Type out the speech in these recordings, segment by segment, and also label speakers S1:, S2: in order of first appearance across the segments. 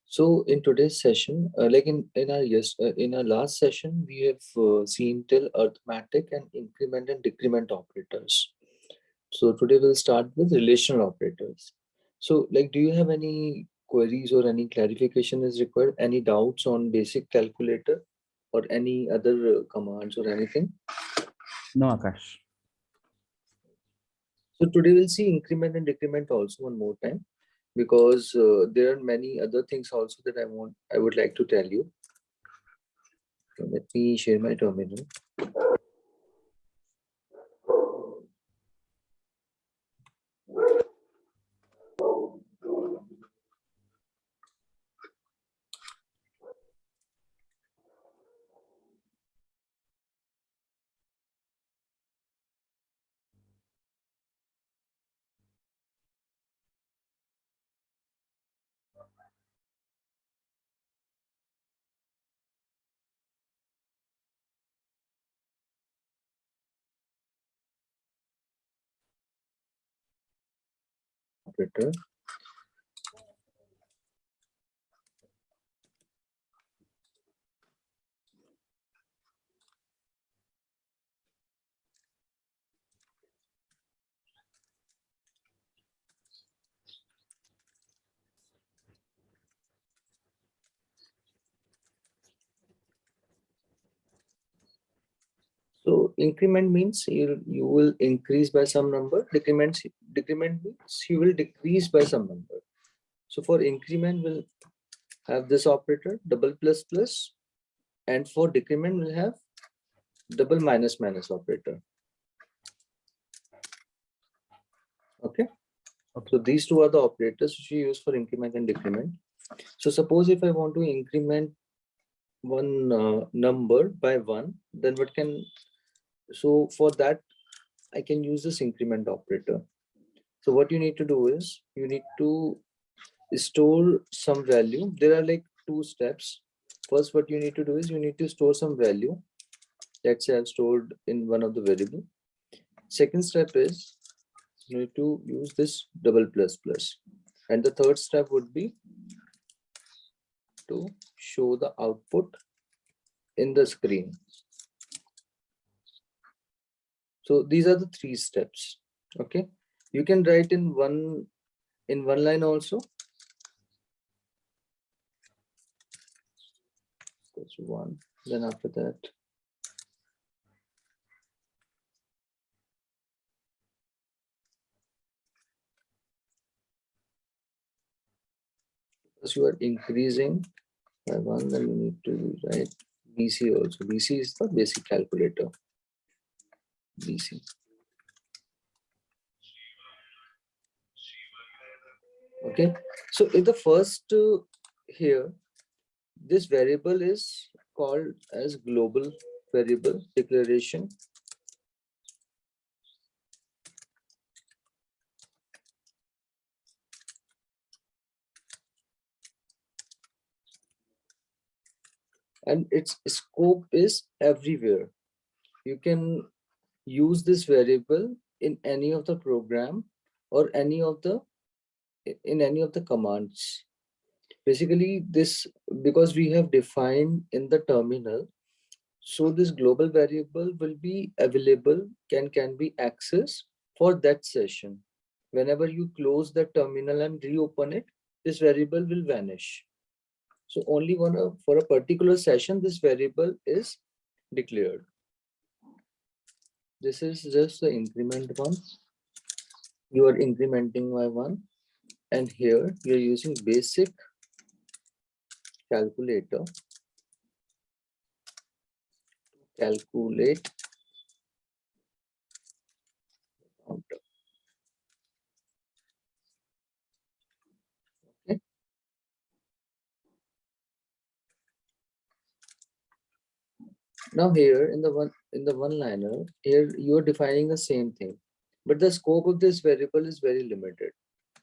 S1: So in today's session, in our last session, we have seen till arithmetic and increment and decrement operators. So today we'll start with relational operators. So do you have any queries or any clarification is required? Any doubts on basic calculator or any other commands or anything?
S2: No, Akash.
S1: So today we'll see increment and decrement also one more time, because there are many other things also that I would like to tell you. So let me share my terminal. Operator. So increment means you will increase by some number. Decrement means you will decrease by some number. So for increment we'll have this operator double plus plus, and for decrement we'll have double minus minus operator. Okay. So these two are the operators which we use for increment and decrement. So suppose if I want to increment one number by one, then what can, so for that I can use this increment operator. So what you need to do is you need to store some value. There are like two steps. First, what you need to do is you need to store some value. Let's say I've stored in one of the variable. Second step is you need to use this double plus plus. And the third step would be to show the output in the screen. So these are the three steps. Okay. You can write in one line also. That's one. Then after that, as you are increasing by one, then you need to write BC also. BC is the basic calculator. BC. Okay. So in the first here, this variable is called as global variable declaration. And its scope is everywhere. You can use this variable in any of the program or any of the commands. Basically this, because we have defined in the terminal, so this global variable will be available, can be accessed for that session. Whenever you close the terminal and reopen it, this variable will vanish. So only for a particular session this variable is declared. This is just the increment one. You are incrementing by one, and here you are using basic calculator to calculate counter. Okay. Now here in the one liner, here you are defining the same thing, but the scope of this variable is very limited.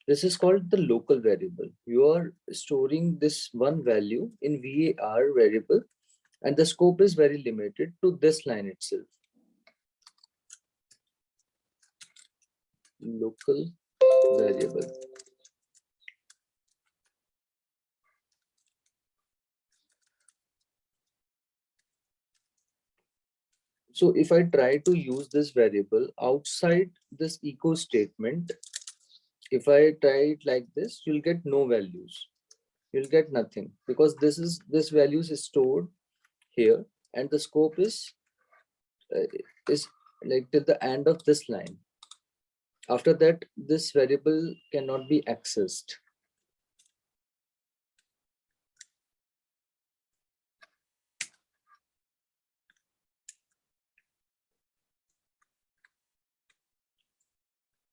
S1: This is called the local variable. You are storing this one value in var variable, and the scope is very limited to this line itself. Local variable. So if I try to use this variable outside this echo statement, if I try it like this, you'll get no values. You'll get nothing because this values is stored here, and the scope is like till the end of this line. After that, this variable cannot be accessed.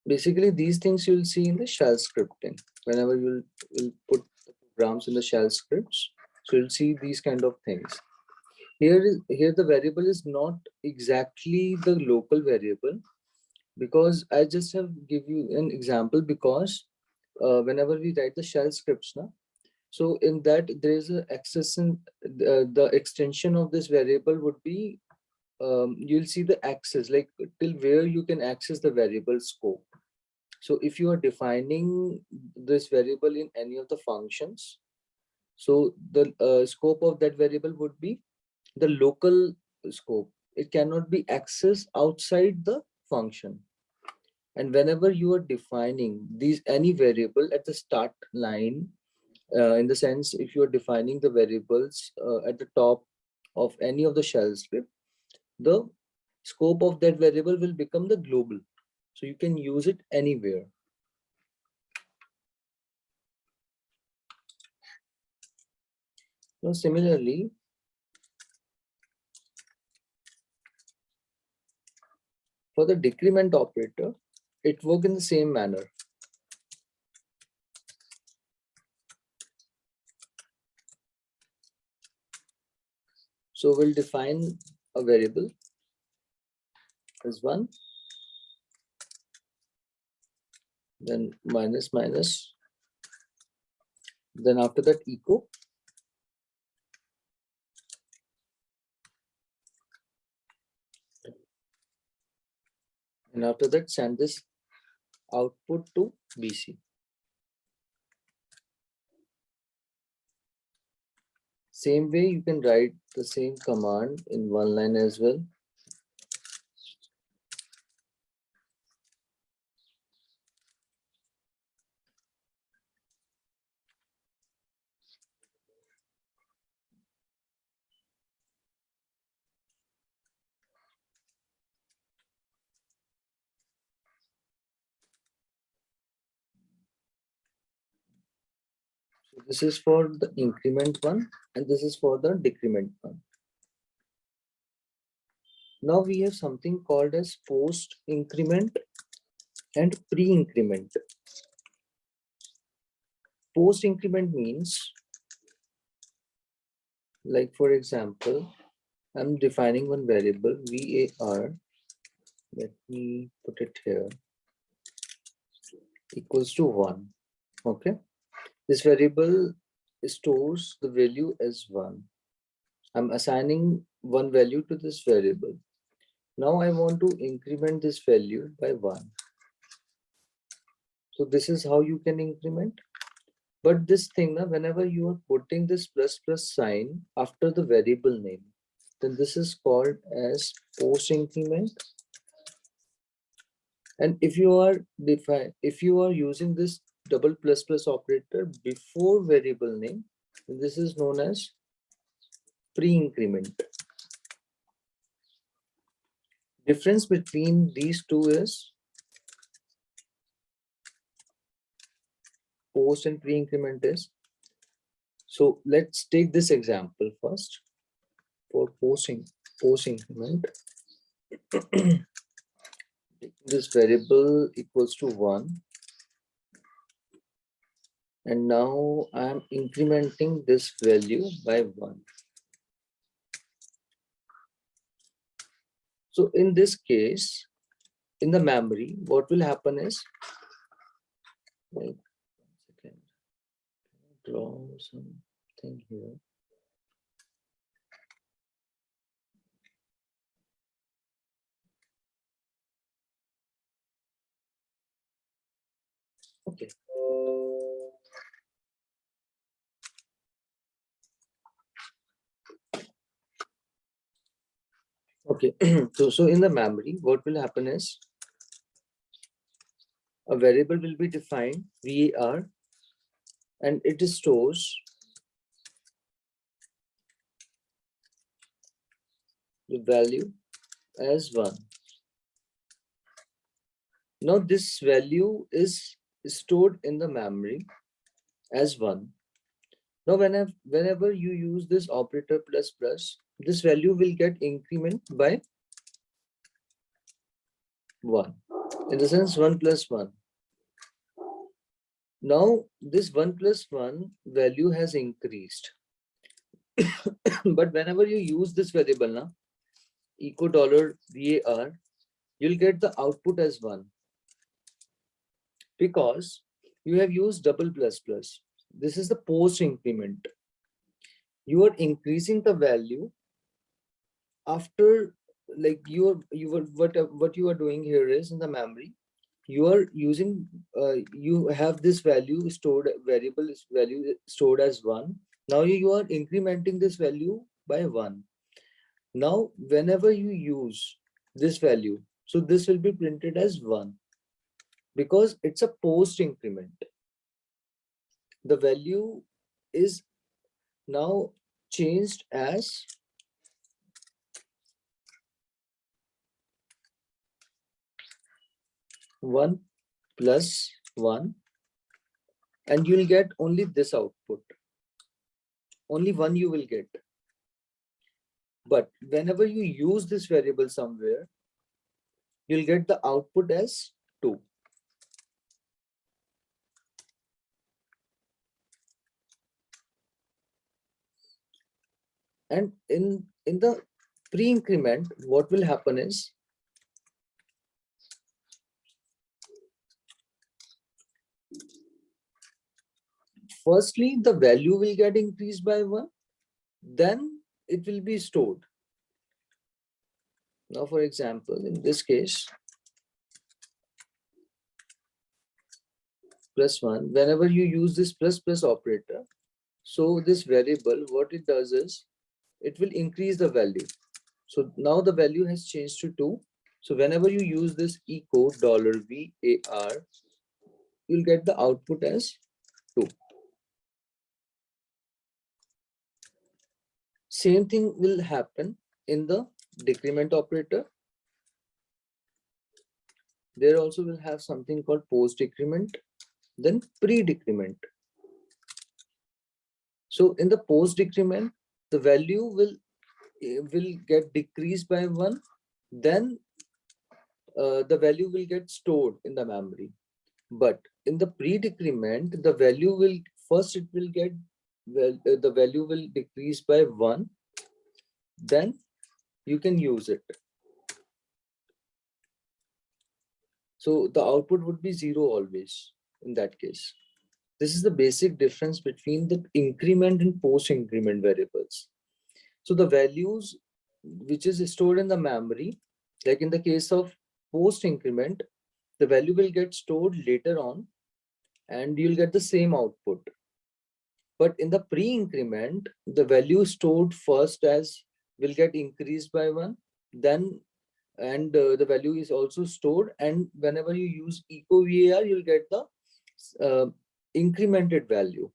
S1: Basically, these things you'll see in the shell scripting. Whenever you'll put the programs in the shell scripts, so you'll see these kind of things. Here the variable is not exactly the local variable, because I just have give you an example, because whenever we write the shell scripts now, so in that there is a access in the extension of this variable would be you'll see the access, like till where you can access the variable scope. So if you are defining this variable in any of the functions, so the scope of that variable would be the local scope. It cannot be accessed outside the function. And whenever you are defining these any variable at the start line, in the sense if you are defining the variables at the top of any of the shell script, the scope of that variable will become the global, so you can use it anywhere. Now similarly, for the decrement operator, it works in the same manner. So we'll define a variable as 1, then minus minus, then after that echo, and after that send this output to BC. Same way you can write the same command in one line as well. So this is for the increment one, and this is for the decrement one. Now we have something called as post increment and pre-increment. Post increment means, like for example, I'm defining one variable var, let me put it here, equals to 1. Okay, this variable stores the value as 1. I'm assigning one value to this variable. Now I want to increment this value by 1. So this is how you can increment. But this thing now, whenever you are putting this plus plus sign after the variable name, then this is called as post increment. And if you are using this double plus plus operator before variable name, then this is known as pre-increment. Difference between these two is post and pre-increment is. So let's take this example first for post increment. This variable equals to 1, and now I'm incrementing this value by 1. So in this case, in the memory, what will happen is, wait 1 second, draw something here. Okay. Okay, so in the memory, what will happen is a variable will be defined var, and it stores the value as 1. Now this value is stored in the memory as 1. Now whenever you use this operator plus plus, this value will get increment by 1. In the sense 1 plus 1. Now this 1 plus 1 value has increased. But whenever you use this variable now, echo $var, you'll get the output as 1 because you have used double plus plus. This is the post increment. You are increasing the value after, like what you are doing here is in the memory, you are using you have this value stored, variable value stored as 1. Now you are incrementing this value by 1. Now whenever you use this value, so this will be printed as 1 because it's a post increment. The value is now changed as 1 plus 1, and you will get only this output. Only 1 you will get. But whenever you use this variable somewhere, you'll get the output as 2. And in the pre-increment, what will happen is firstly, the value will get increased by 1, then it will be stored. Now, for example, in this case, plus 1, whenever you use this plus plus operator, so this variable, what it does is, it will increase the value. So now the value has changed to 2. So whenever you use this echo $var, you'll get the output as 2. Same thing will happen in the decrement operator. There also will have something called post decrement, then pre decrement. So in the post decrement, the value will get decreased by 1, then the value will get stored in the memory. But in the pre decrement, the value will first it will get, well, the value will decrease by 1, then you can use it. So the output would be 0 always in that case. This is the basic difference between the increment and post increment variables. So the values which is stored in the memory, like in the case of post increment, the value will get stored later on and you'll get the same output. But in the pre-increment, the value stored first as will get increased by 1, then the value is also stored, and whenever you use echo var, you'll get the incremented value.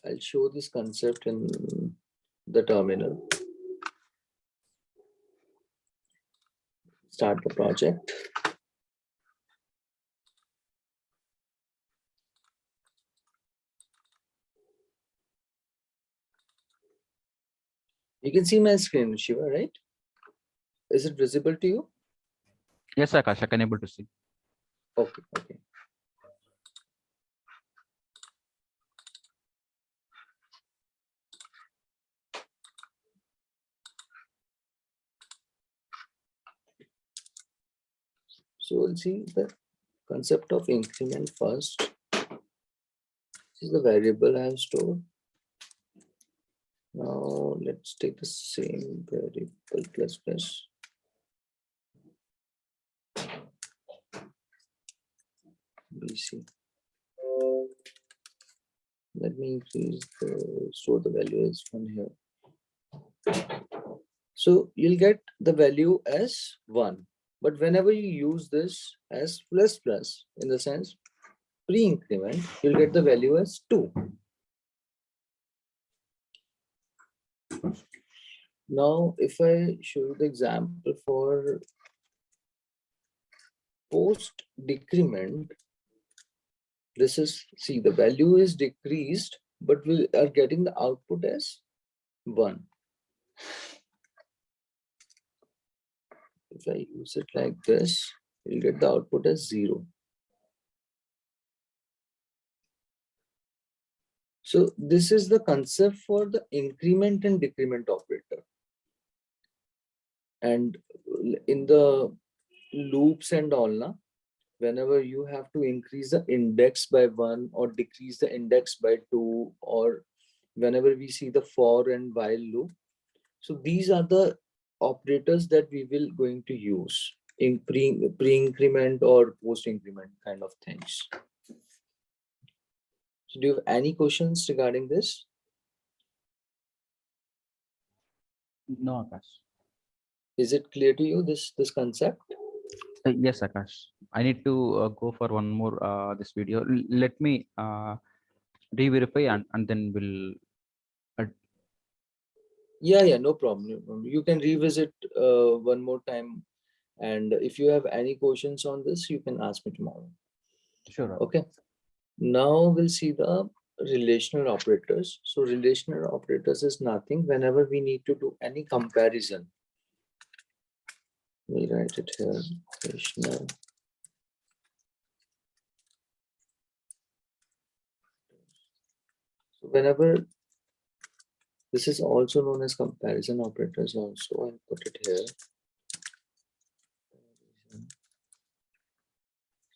S1: I'll show this concept in the terminal. Start the project. You can see my screen, Shiva, right? Is it visible to you?
S2: Yes, Akash, I can able to see.
S1: Okay, okay. So we'll see the concept of increment first. This is the variable I have stored. Now let's take the same variable plus plus. BC. Let me increase the store the value as 1 here. So you'll get the value as 1. But whenever you use this as plus plus, in the sense pre-increment, you'll get the value as 2. Now, if I show you the example for post decrement, this is, see, the value is decreased, but we are getting the output as 1. If I use it like this, you'll get the output as 0. So this is the concept for the increment and decrement operator. And in the loops and all, na, whenever you have to increase the index by 1 or decrease the index by 2, or whenever we see the for and while loop, so these are the operators that we will going to use in pre-increment or post-increment kind of things. So do you have any questions regarding this?
S2: No, Akash.
S1: Is it clear to you, this concept?
S2: Yes, Akash. I need to go for one more this video. Let me re-verify and then we'll.
S1: Yeah, no problem. You can revisit one more time, and if you have any questions on this, you can ask me tomorrow.
S2: Sure.
S1: Okay. Now we'll see the relational operators. So relational operators is nothing whenever we need to do any comparison. Let me write it here. Relational. So whenever, this is also known as comparison operators also, I'll put it here.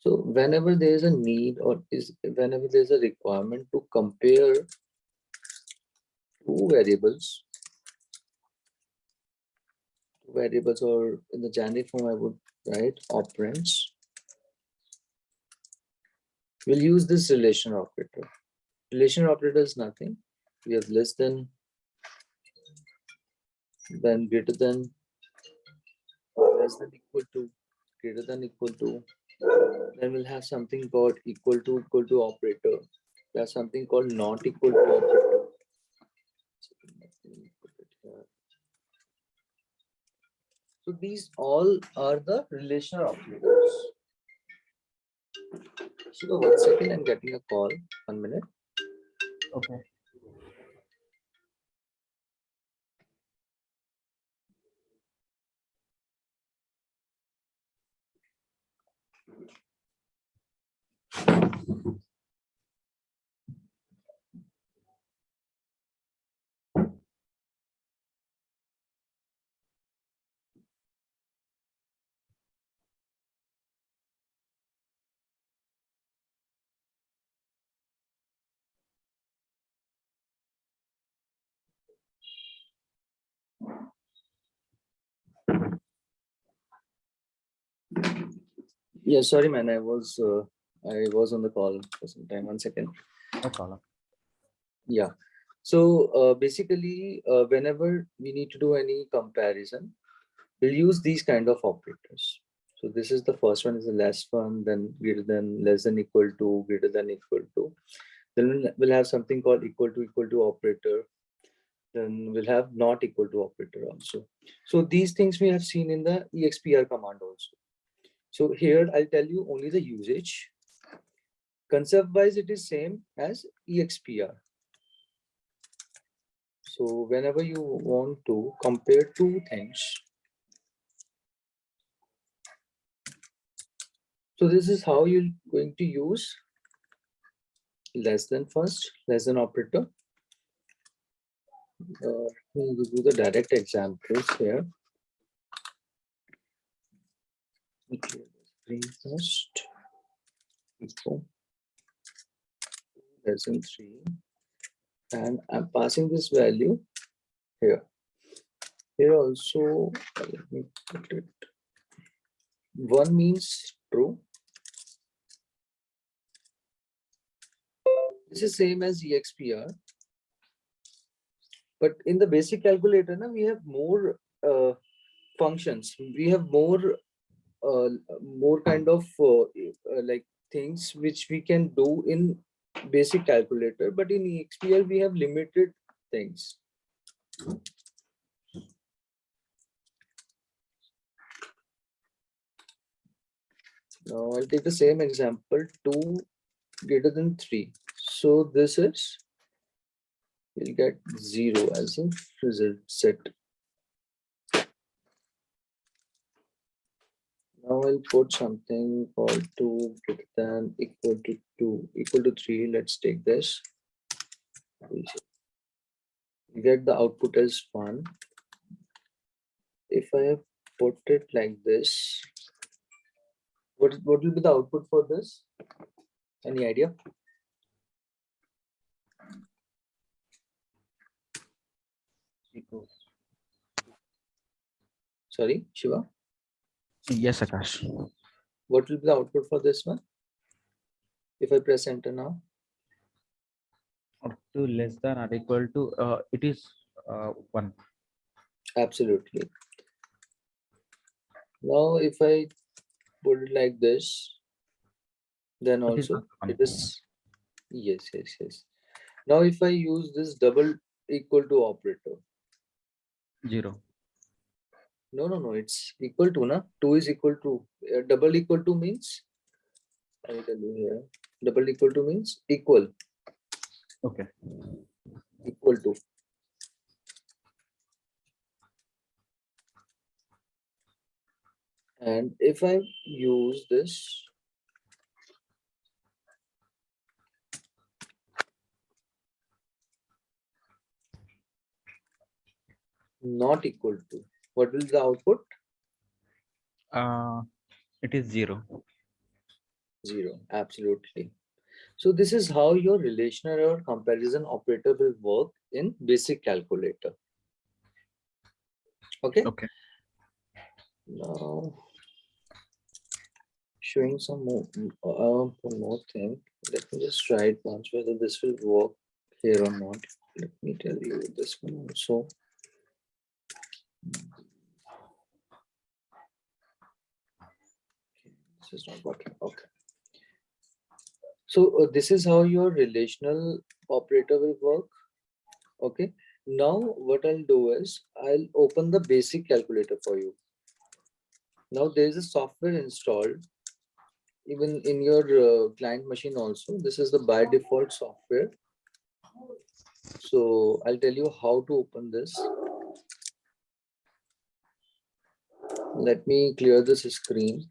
S1: So whenever there is a need, or whenever there's a requirement to compare two variables, or in the generic form, I would write operands. We'll use this relational operator. Relational operator is nothing. We have less than, then greater than, less than equal to, greater than equal to. Then we'll have something called equal to operator. There's something called not equal to operator. So these all are the relational operators. So 1 second, I'm getting a call. 1 minute.
S2: Okay.
S1: Yeah, sorry, man. I was on the call for some time. 1 second.
S2: No problem.
S1: Yeah. So basically, whenever we need to do any comparison, we'll use these kind of operators. So this is the first one, is the less one, then greater than, less than equal to, greater than equal to. Then we'll have something called equal to operator. Then we'll have not equal to operator also. So these things we have seen in the expr command also. So here I'll tell you only the usage. Concept wise, it is same as expr. So whenever you want to compare two things, so this is how you're going to use less than first, less than operator. We'll give you the direct examples here. Three first, equal less than 3, and I'm passing this value here. Here also, let me put it. 1 means true. This is same as expr. But in the basic calculator, now we have more functions. We have more kind of like things which we can do in basic calculator, but in XPL we have limited things. Now I'll take the same example, 2 greater than 3. So this is, we'll get 0 as a result set. Now I'll put something called 2 greater than equal to 2 equal to 3. Let's take this. We get the output as 1. If I have put it like this, what will be the output for this? Any idea? Sorry, Shiva?
S2: Yes, Akash.
S1: What will be the output for this one? If I press enter now?
S2: Up to less than or equal to, it is 1.
S1: Absolutely. Now if I put it like this, then
S2: It is
S1: also
S2: also 1.
S1: it is, yes. Now if I use this double equal to operator,
S2: 0.
S1: no, it's equal to, na? 2 is equal to, double equal to means, I'll tell you here, double equal to means equal.
S2: Okay.
S1: Equal to. And if I use this, not equal to, what will the output?
S2: It is 0.
S1: 0. Absolutely. So this is how your relational or comparison operator will work in basic calculator. Okay.
S2: Okay.
S1: Now showing some more, one more thing. Let me just try it once whether this will work here or not. Let me tell you this one also. This is not working. Okay. So this is how your relational operator will work. Okay. Now what I'll do is I'll open the basic calculator for you. Now there is a software installed even in your client machine also. This is the by default software. So I'll tell you how to open this. Let me clear this screen.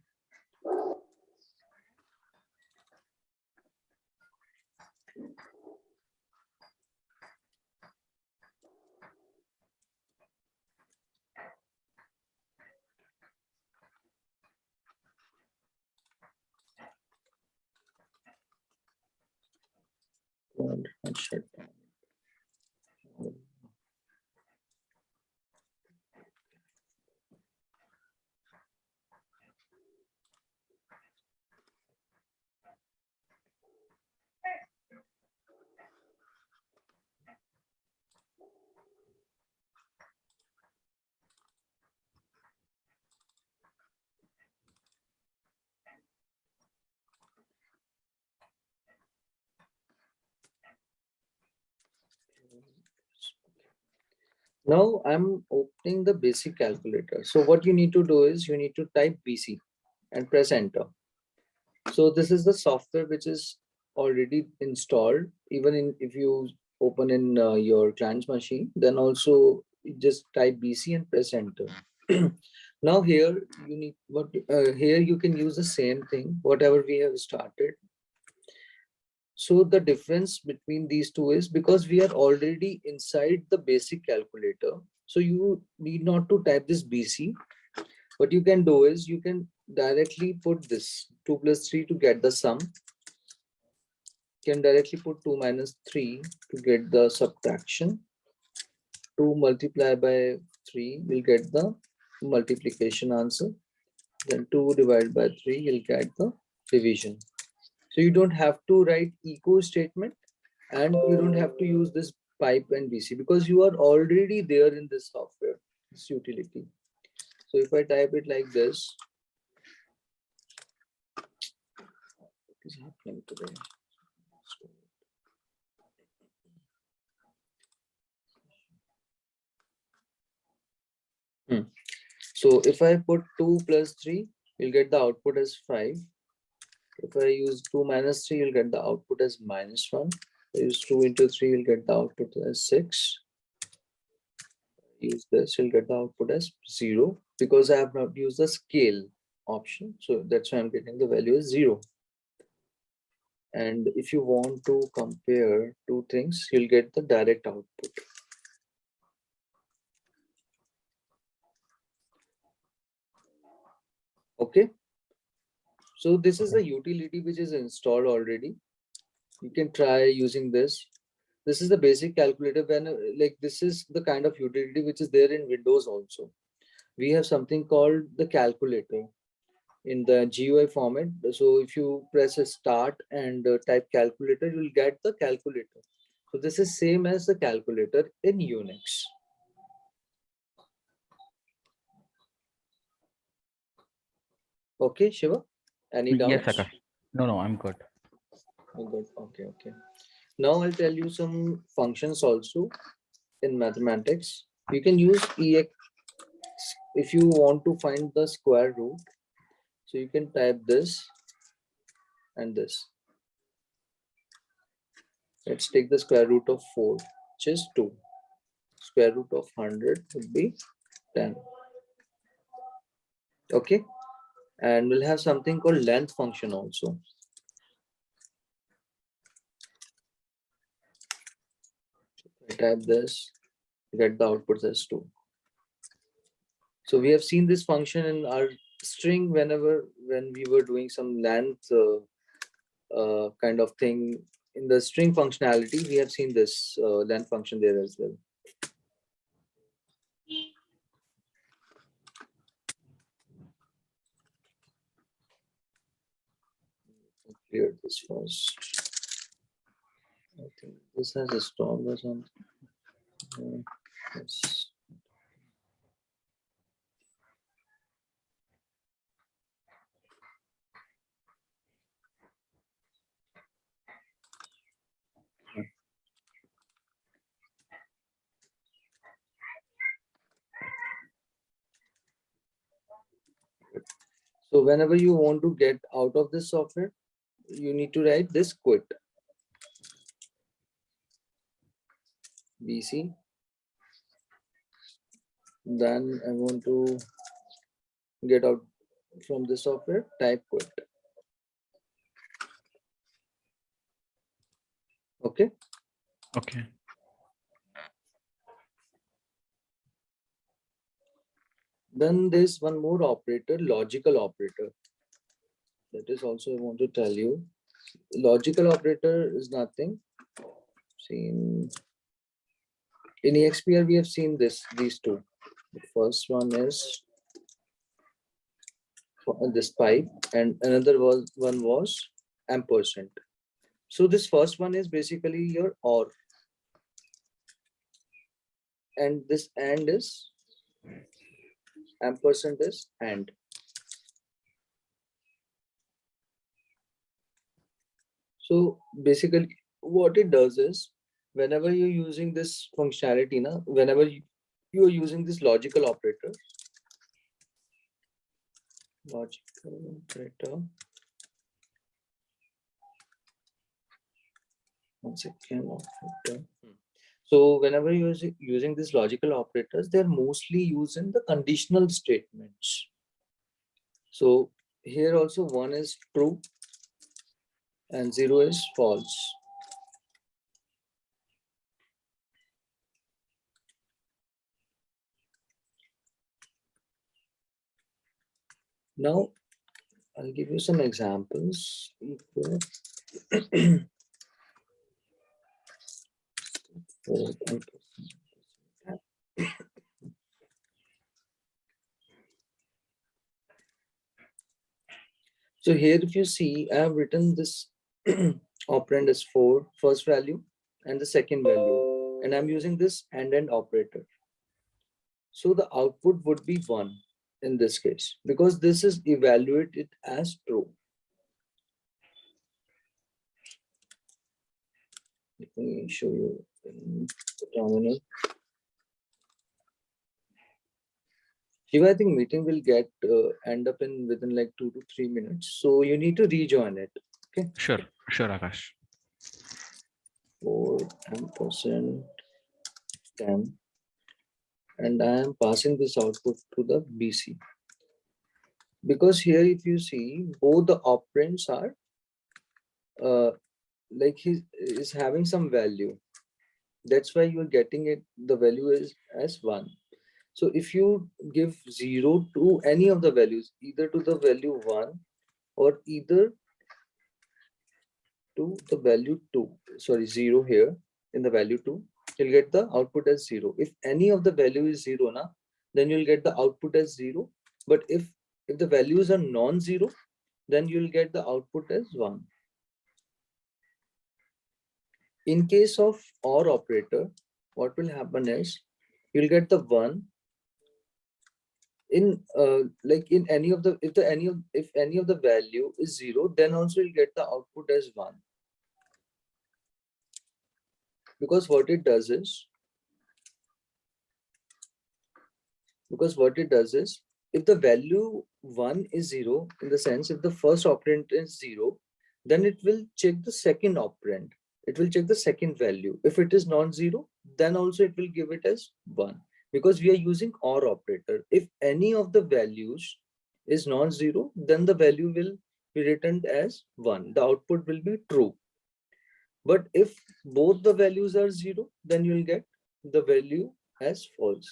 S1: And shut down. Now I'm opening the basic calculator. So what you need to do is you need to type BC and press enter. So this is the software which is already installed. Even in if you open in your client's machine, then also you just type BC and press enter. Now here you need here you can use the same thing, whatever we have started. So the difference between these two is because we are already inside the basic calculator. So you need not to type this BC. What you can do is you can directly put this 2 plus 3 to get the sum. You can directly put 2 minus 3 to get the subtraction. 2 multiplied by 3 will get the multiplication answer. Then 2 divided by 3 you'll get the division. So you don't have to write echo statement and you don't have to use this pipe and BC because you are already there in this software. this utility. So if I type it like this, what is happening today? So if I put 2 plus 3, you'll get the output as 5. If I use 2 minus 3, you'll get the output as minus 1. If I use 2 into 3, you'll get the output as 6. Use this, you'll get the output as 0 because I have not used the scale option. So that's why I'm getting the value as 0. And if you want to compare two things, you'll get the direct output. Okay. So this is the utility which is installed already. You can try using this. This is the basic calculator. When like this is the kind of utility which is there in Windows also. We have something called the calculator in the GUI format. So if you press a start and type calculator, you'll get the calculator. So this is same as the calculator in Unix. Okay, Shiva? Any doubts?
S2: Yes, Akash. No, I'm good.
S1: Oh, good. Okay, okay. Now I'll tell you some functions also in mathematics. You can use EX if you want to find the square root. So you can type this and this. Let's take the square root of 4, which is 2. Square root of 100 would be 10. Okay. And we'll have something called length function also. I type this, get the output as 2. So we have seen this function in our string when we were doing some length kind of thing in the string functionality. We have seen this length function there as well. Clear this first. I think this has a storm or something. Yes. So whenever you want to get out of this software, you need to write this quit. BC. Then I want to get out from the software, type quit. Okay.
S2: Okay.
S1: Then there's one more operator, logical operator. That is also I want to tell you. Logical operator is nothing. See in EXPR we have seen these two. The first one is this pipe, and another one was ampersand. So this first one is basically your OR, and this AND is ampersand is AND. So basically what it does is whenever you're using this functionality, whenever you are using this logical operator, one second, operator. So whenever you're using these logical operators, they're mostly used in the conditional statements. So here also 1 is true and 0 is false. Now I'll give you some examples. So here if you see, I have written this operand as 4, first value, and the second value, and I'm using this AND operator. So the output would be 1 in this case, because this is evaluated as true. Let me show you in the terminal. Shiva, I think meeting will get end up in within like 2 to 3 minutes. So you need to rejoin it. Okay.
S2: Sure, Akash.
S1: 4 10%, 10. And I am passing this output to the BC. Because here, if you see, both the operands are like he is having some value. That's why you're getting it, the value is as 1. So if you give 0 to any of the values, either to the value 1 or either to the value 2, sorry, 0 here in the value 2, you'll get the output as 0. If any of the value is 0 now, then you'll get the output as 0. But if the values are non-zero, then you'll get the output as 1. In case of OR operator, what will happen is you'll get the 1 in like in any of the if any of the value is 0, then also you'll get the output as 1. Because what it does is if the value 1 is 0, in the sense if the first operand is 0, then it will check the second operand. It will check the second value. If it is non-zero, then also it will give it as 1. Because we are using OR operator. If any of the values is non-zero, then the value will be returned as 1. The output will be true. But if both the values are 0, then you will get the value as false.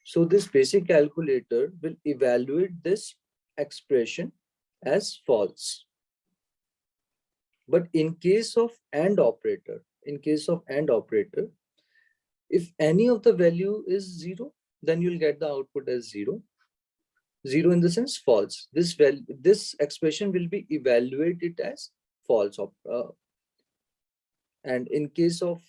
S1: So this basic calculator will evaluate this expression as false. But in case of AND operator, if any of the value is 0, then you'll get the output as 0. 0 in the sense false. This expression will be evaluated as false. And in case of